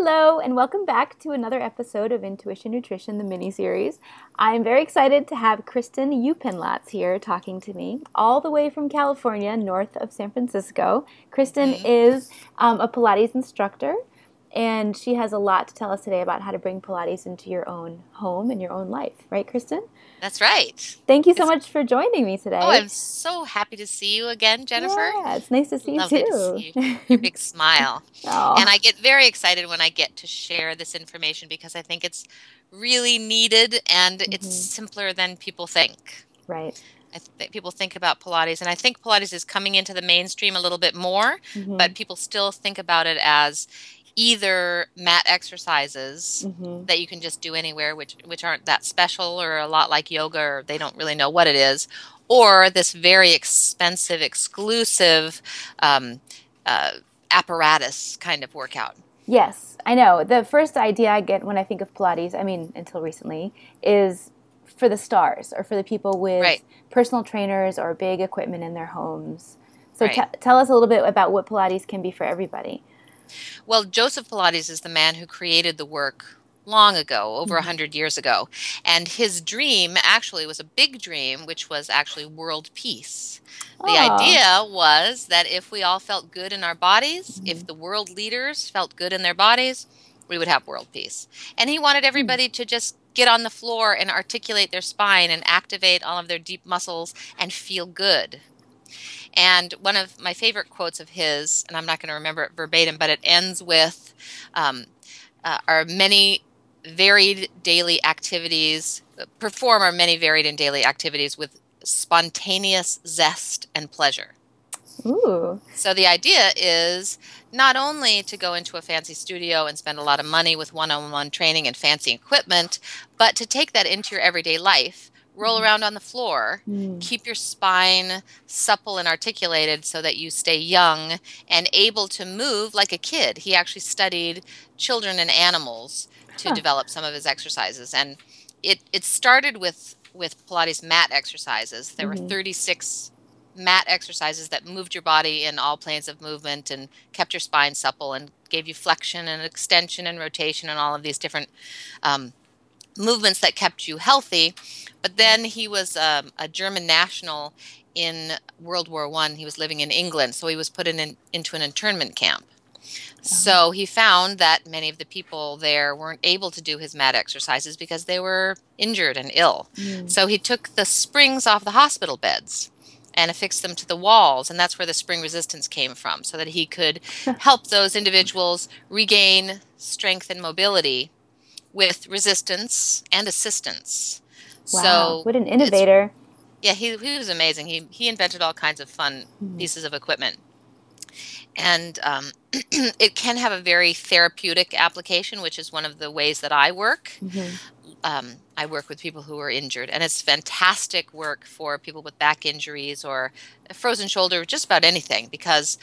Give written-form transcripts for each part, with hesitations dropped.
Hello, and welcome back to another episode of Intuition Nutrition, the mini-series. I'm very excited to have Kristin Iuppenlatz here talking to me, all the way from California, north of San Francisco. Kristin is a Pilates instructor, and she has a lot to tell us today about how to bring Pilates into your own home and your own life. Right, Kristin? That's right. Thank you so much for joining me today. Oh, I'm so happy to see you again, Jennifer. Yeah, it's nice to see you Lovely to too. see your big smile. And Oh, I get very excited when I get to share this information because I think it's really needed and it's simpler than people think. right. I think people think about Pilates, and I think Pilates is coming into the mainstream a little bit more, but people still think about it as either mat exercises that you can just do anywhere, which aren't that special or a lot like yoga, or they don't really know what it is, or this very expensive, exclusive apparatus kind of workout. Yes, I know. The first idea I get when I think of Pilates, I mean, until recently, is for the stars or for the people with Right. personal trainers or big equipment in their homes. So Right. tell us a little bit about what Pilates can be for everybody. Well, Joseph Pilates is the man who created the work long ago, over 100 years ago. And his dream actually was a big dream, which was actually world peace. The Oh, idea was that if we all felt good in our bodies, if the world leaders felt good in their bodies, we would have world peace. And he wanted everybody to just get on the floor and articulate their spine and activate all of their deep muscles and feel good. And one of my favorite quotes of his, and I'm not going to remember it verbatim, but it ends with our many varied daily activities, perform our many varied and daily activities with spontaneous zest and pleasure. ooh. So the idea is not only to go into a fancy studio and spend a lot of money with one-on-one training and fancy equipment, but to take that into your everyday life. Roll around on the floor, keep your spine supple and articulated so that you stay young and able to move like a kid. He actually studied children and animals to develop some of his exercises. And it started with Pilates mat exercises. There were 36 mat exercises that moved your body in all planes of movement and kept your spine supple and gave you flexion and extension and rotation and all of these different movements that kept you healthy. But then he was a German national in World War I. He was living in England, so he was put into an internment camp. So he found that many of the people there weren't able to do his mat exercises because they were injured and ill. So he took the springs off the hospital beds and affixed them to the walls, and that's where the spring resistance came from, so that he could help those individuals regain strength and mobility with resistance and assistance. Wow, So what an innovator. yeah, he was amazing. He invented all kinds of fun pieces of equipment. And it can have a very therapeutic application, which is one of the ways that I work. I work with people who are injured, and it's fantastic work for people with back injuries or a frozen shoulder, just about anything, because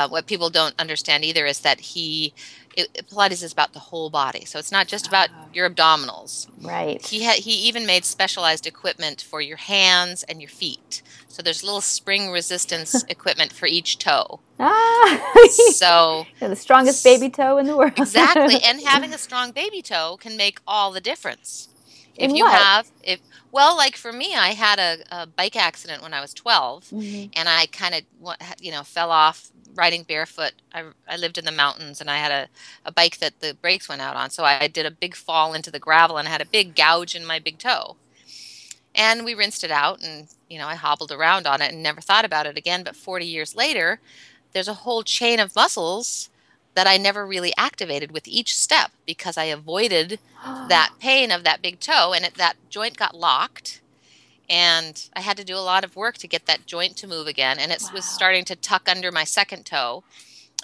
what people don't understand either is that Pilates is about the whole body. So it's not just about your abdominals. Right. He even made specialized equipment for your hands and your feet. So there's little spring resistance equipment for each toe. So You're the strongest baby toe in the world. exactly, and having a strong baby toe can make all the difference. In what? Well, like for me, I had a bike accident when I was 12, and I kind of, fell off riding barefoot. I lived in the mountains, and I had a bike that the brakes went out on, so I did a big fall into the gravel and had a big gouge in my big toe. And we rinsed it out, and I hobbled around on it and never thought about it again. But 40 years later, there's a whole chain of muscles that I never really activated with each step because I avoided that pain of that big toe, and that joint got locked, and I had to do a lot of work to get that joint to move again, and it was starting to tuck under my second toe,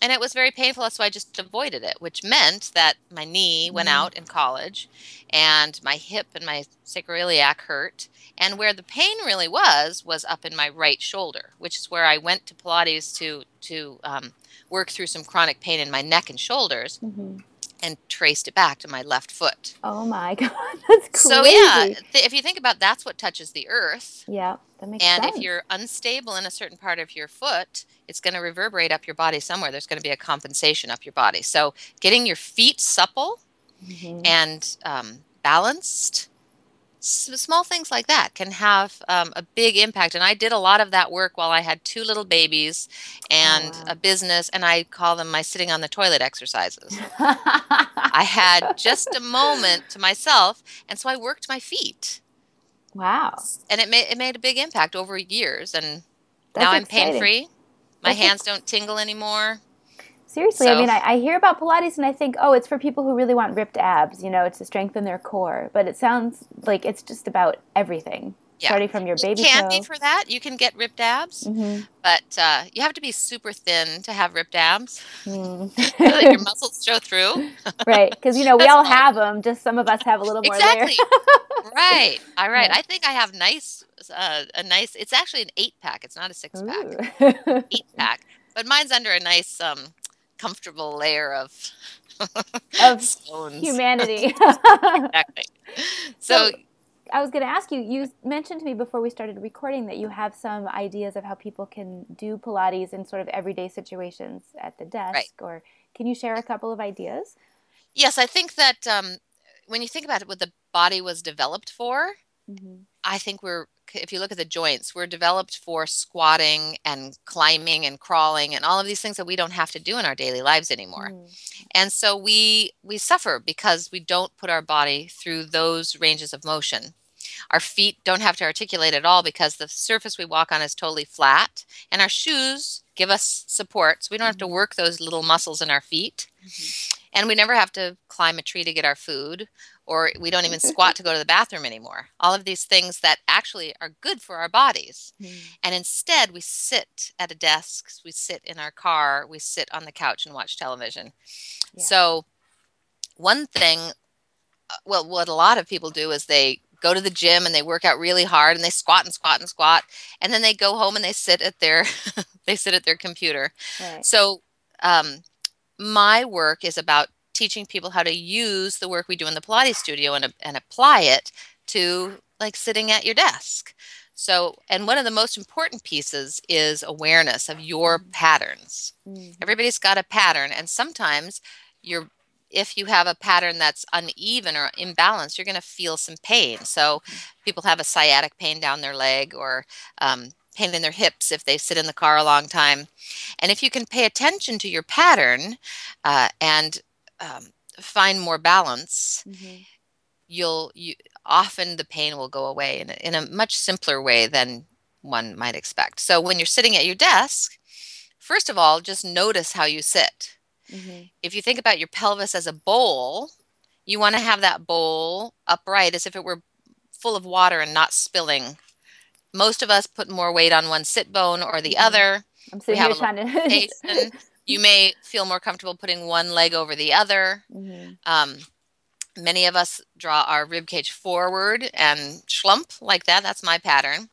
and it was very painful, so I just avoided it, which meant that my knee went out in college, and my hip and my sacroiliac hurt, and where the pain really was up in my right shoulder, which is where I went to Pilates to work through some chronic pain in my neck and shoulders. and traced it back to my left foot. Oh my God, that's So yeah, crazy. if you think about, that's what touches the earth. Yeah, that makes And if sense. you're unstable in a certain part of your foot, it's going to reverberate up your body somewhere. There's going to be a compensation up your body. So getting your feet supple and balanced, small things like that can have a big impact. And I did a lot of that work while I had 2 little babies and a business, and I call them my sitting on the toilet exercises. I had just a moment to myself, and so I worked my feet. Wow. And it made a big impact over years, and now That's I'm exciting. pain-free. My hands don't tingle anymore. Seriously, I So, mean, I hear about Pilates and I think, oh, it's for people who really want ripped abs, it's to strengthen their core. But it sounds like it's just about everything, yeah. starting from your It baby can be toe. for that. You can get ripped abs, but you have to be super thin to have ripped abs so that your muscles show through. Right, because, we That's all not have them, just some of us have a little more there. exactly right. All right. Yeah. I think I have a nice, it's actually an 8-pack. It's not a 6-pack. Ooh. 8-pack, but mine's under a nice, comfortable layer of Of stones. humanity. Exactly. So, So I was going to ask you, you mentioned to me before we started recording that you have some ideas of how people can do Pilates in sort of everyday situations at the right. desk, or can you share a couple of ideas? Yes, I think that when you think about it, what the body was developed for, I think if you look at the joints, we're developed for squatting and climbing and crawling and all of these things that we don't have to do in our daily lives anymore. And so we suffer because we don't put our body through those ranges of motion. Our feet don't have to articulate at all because the surface we walk on is totally flat, and our shoes give us support, so we don't have to work those little muscles in our feet. And we never have to climb a tree to get our food, or we don't even squat to go to the bathroom anymore. All of these things that actually are good for our bodies. And instead, we sit at a desk, we sit in our car, we sit on the couch and watch television. Yeah. So one thing, well, what a lot of people do is they go to the gym and they work out really hard and they squat and squat and squat, and then they go home and they sit at their they sit at their computer. Right. So my work is about teaching people how to use the work we do in the Pilates studio and apply it to like sitting at your desk. So, and one of the most important pieces is awareness of your patterns. Everybody's got a pattern, and sometimes if you have a pattern that's uneven or imbalanced, you're going to feel some pain. So people have a sciatic pain down their leg, or pain in their hips if they sit in the car a long time. And if you can pay attention to your pattern and find more balance, often the pain will go away in a much simpler way than one might expect. So when you're sitting at your desk, first of all, just notice how you sit. If you think about your pelvis as a bowl, you want to have that bowl upright as if it were full of water and not spilling. Most of us put more weight on one sit bone or the other. I'm sitting here trying to. You may feel more comfortable putting one leg over the other. Many of us draw our rib cage forward and schlump like that. That's my pattern.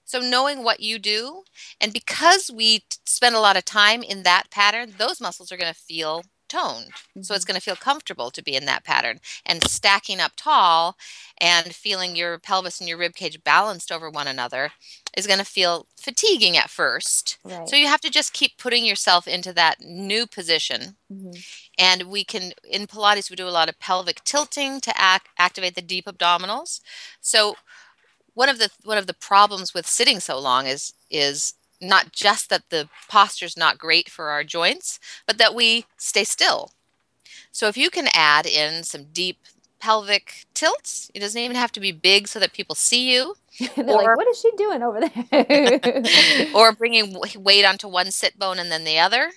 So knowing what you do, and because we spend a lot of time in that pattern, those muscles are going to feel toned. So it's going to feel comfortable to be in that pattern. And stacking up tall and feeling your pelvis and your rib cage balanced over one another is going to feel fatiguing at first. Right. So you have to just keep putting yourself into that new position. And in Pilates, we do a lot of pelvic tilting to activate the deep abdominals. So one of the problems with sitting so long is not just that the posture's not great for our joints, but that we stay still. So if you can add in some deep pelvic tilts, it doesn't even have to be big so that people see you. They're like, what is she doing over there? Or bringing weight onto one sit bone and then the other.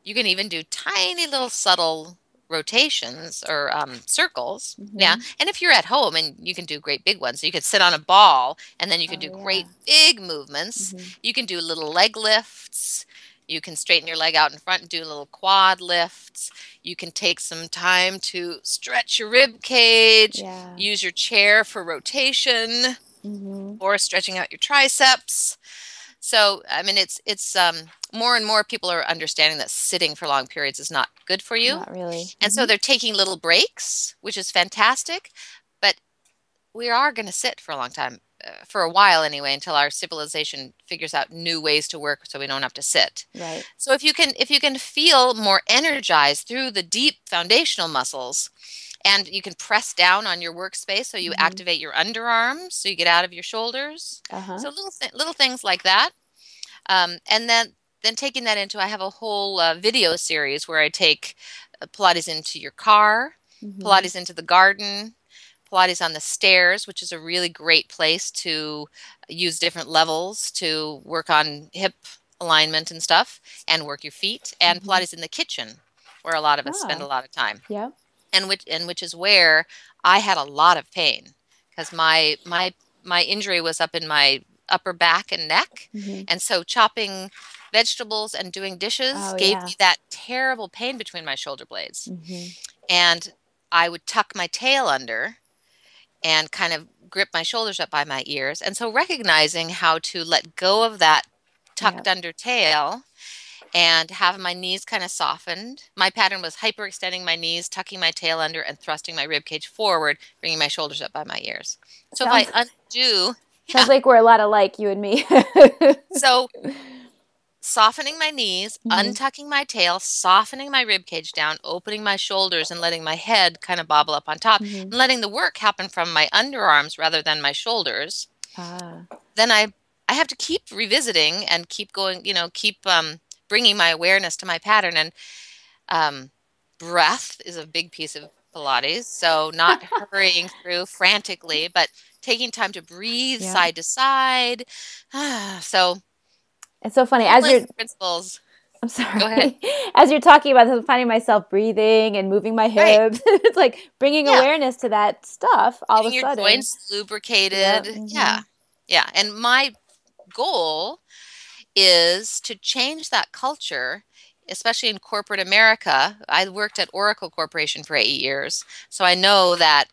You can even do tiny little subtle rotations or circles. Yeah. And if you're at home, and you can do great big ones, so you could sit on a ball and then you can do great big movements. You can do little leg lifts. You can straighten your leg out in front and do little quad lifts. You can take some time to stretch your rib cage, use your chair for rotation, or stretching out your triceps. So, I mean, it's more and more people are understanding that sitting for long periods is not good for you. Not really. And so they're taking little breaks, which is fantastic. But we are going to sit for a long time, for a while anyway, until our civilization figures out new ways to work so we don't have to sit. Right. So if you can feel more energized through the deep foundational muscles, and you can press down on your workspace so you activate your underarms, so you get out of your shoulders. So little things like that. And then taking that into, I have a whole video series where I take Pilates into your car, Pilates into the garden, Pilates on the stairs, which is a really great place to use different levels to work on hip alignment and stuff, and work your feet, and Pilates in the kitchen, where a lot of us spend a lot of time. Yeah. And which is where I had a lot of pain, because my injury was up in my upper back and neck, and so chopping vegetables and doing dishes gave me that terrible pain between my shoulder blades. And I would tuck my tail under and kind of grip my shoulders up by my ears. And so recognizing how to let go of that tucked under tail and have my knees kind of softened. My pattern was hyperextending my knees, tucking my tail under, and thrusting my rib cage forward, bringing my shoulders up by my ears. So if I undo... Sounds like we're a lot alike, you and me. So softening my knees, untucking my tail, softening my rib cage down, opening my shoulders, and letting my head kind of bobble up on top, and letting the work happen from my underarms rather than my shoulders. Then I have to keep revisiting and keep going, keep bringing my awareness to my pattern. And breath is a big piece of Pilates. So not hurrying through frantically, but taking time to breathe side to side. So it's so funny as you're principles. I'm sorry. Go ahead. As you're talking about this, I'm finding myself breathing and moving my hips. Right. It's like bringing awareness to that stuff all of a sudden. Your joints lubricated. Yeah. And my goal is to change that culture, especially in corporate America. I worked at Oracle Corporation for 8 years, so I know that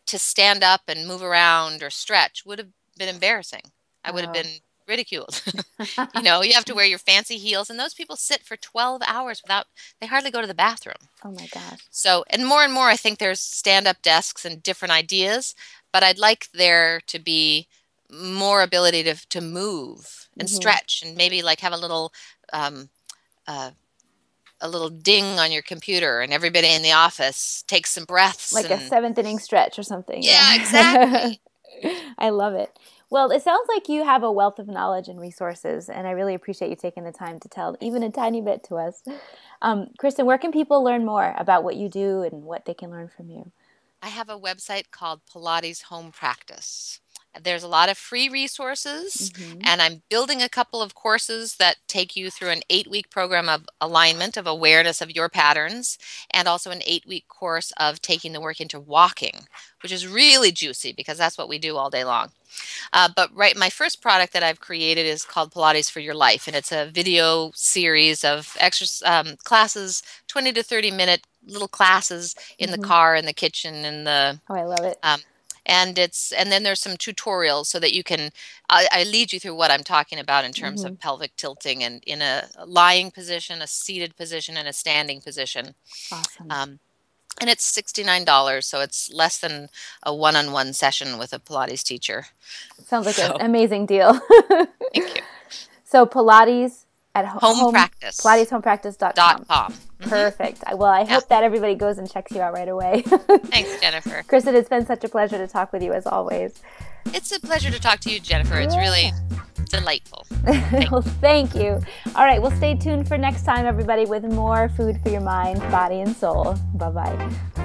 to stand up and move around or stretch would have been embarrassing. I would have been ridiculed. You have to wear your fancy heels, and those people sit for 12 hours they hardly go to the bathroom. Oh my gosh. So, and more, I think there's stand-up desks and different ideas, but I'd like there to be more ability to move and stretch, and maybe like have a little ding on your computer, and everybody in the office takes some breaths. Like a 7th inning stretch or something. Yeah, exactly. I love it. Well, it sounds like you have a wealth of knowledge and resources, and I really appreciate you taking the time to tell even a tiny bit to us. Kristin, where can people learn more about what you do and what they can learn from you? I have a website called Pilates Home Practice. There's a lot of free resources, and I'm building a couple of courses that take you through an 8-week program of alignment, of awareness of your patterns, and also an 8-week course of taking the work into walking, which is really juicy because that's what we do all day long. But my first product that I've created is called Pilates for Your Life, and it's a video series of classes, 20 to 30 minute little classes in the car, in the kitchen, in the... Oh, I love it. And then there's some tutorials so that you can, I lead you through what I'm talking about in terms of pelvic tilting, and in a lying position, a seated position, and a standing position. Awesome. And it's $69, so it's less than a one-on-one session with a Pilates teacher. Sounds like an amazing deal. Thank you. So Pilates at home practice. PilatesHomePractice.com. Perfect. Well, I hope that everybody goes and checks you out right away. Thanks, Jennifer. Kristin, it's been such a pleasure to talk with you as always. It's a pleasure to talk to you, Jennifer. It's really delightful. Well, thank you. All right. Well, stay tuned for next time, everybody, with more food for your mind, body, and soul. Bye-bye.